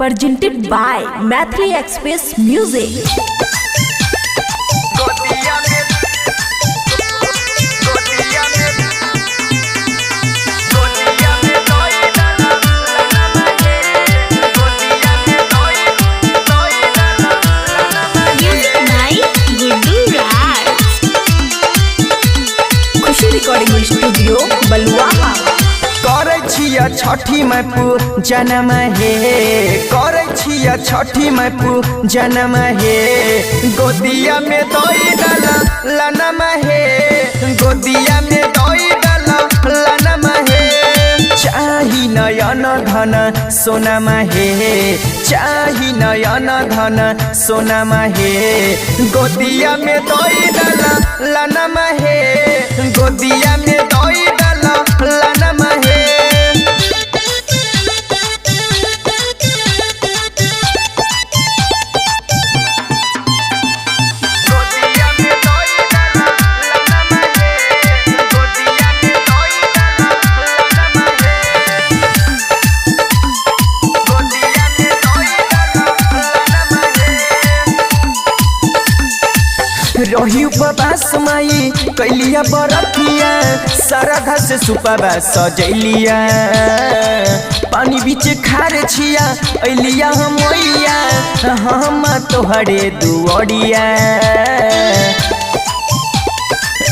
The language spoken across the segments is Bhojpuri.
presented by Mathri Express Music. Khushi recording studio Baluaha. करे छिया छठी में जन्म हे, करे छिया छठी में जन्म हे, गोदिया में दई डाला लनम हे, गोदिया में दई डाला लनम हे, चाही नयन धन सोनम हे, चाही नयन धन सोनम हे, गोदिया में दई डाला लनम हे, गोदिया में दई डाला लनम हे। रही उपवास माई कैलिया बरतिया, सरधा से सुपवा सजैलिया, पानी बीच खार छिया अलिया हमैया, हम तोहरे दुआरिया।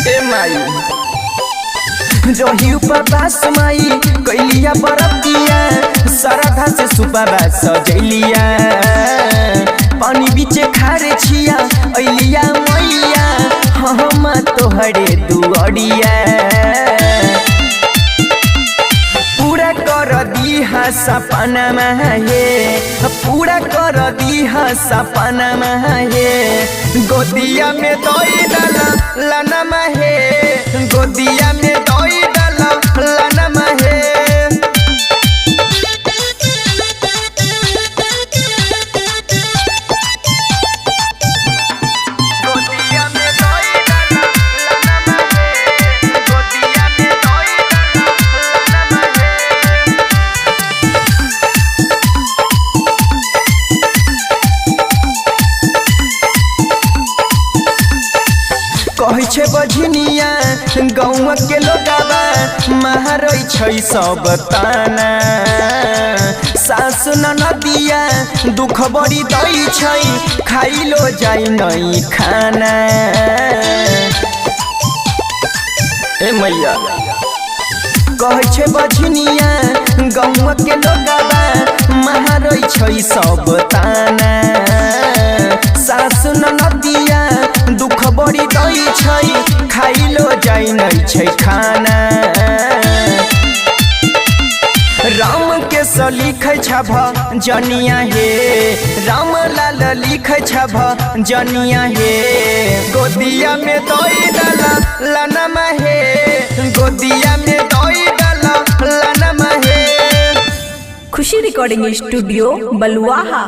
ए माई रही उपवास माई कैलिया बरतिया, सरधा से सुपवा सजैलिया, पानी बीच खार छिया अलिया मैया, हम तोहरे दुआरिया। पूरा कर दीहा सपना हे, पूरा कर दीहा सपना हे, गोदिया में दई डाला लनम हे, गोदिया में दई डाला लनम हे। कहे छे बझनिया गौवा के लोगावा, मारै छै सब ताना, सासु ननदिया दुख बड़ी दै छै, खाइलो जाइ नै खाना। ए मैया कहे छे बझनिया गौवा के लोगावा, मारै छै सब ताना, सासु ननदिया दुख बड़ी दै छै, खाइलो जाइ नै छै खाना। राम के स लिखै छ जनिया हे, राम लाल लिखै छ जनिया हे, गोदिया में दई डाला लनम हे, गोदिया में दई डाला लनम हे। खुशी रिकॉर्डिंग स्टूडियो बलुआहा।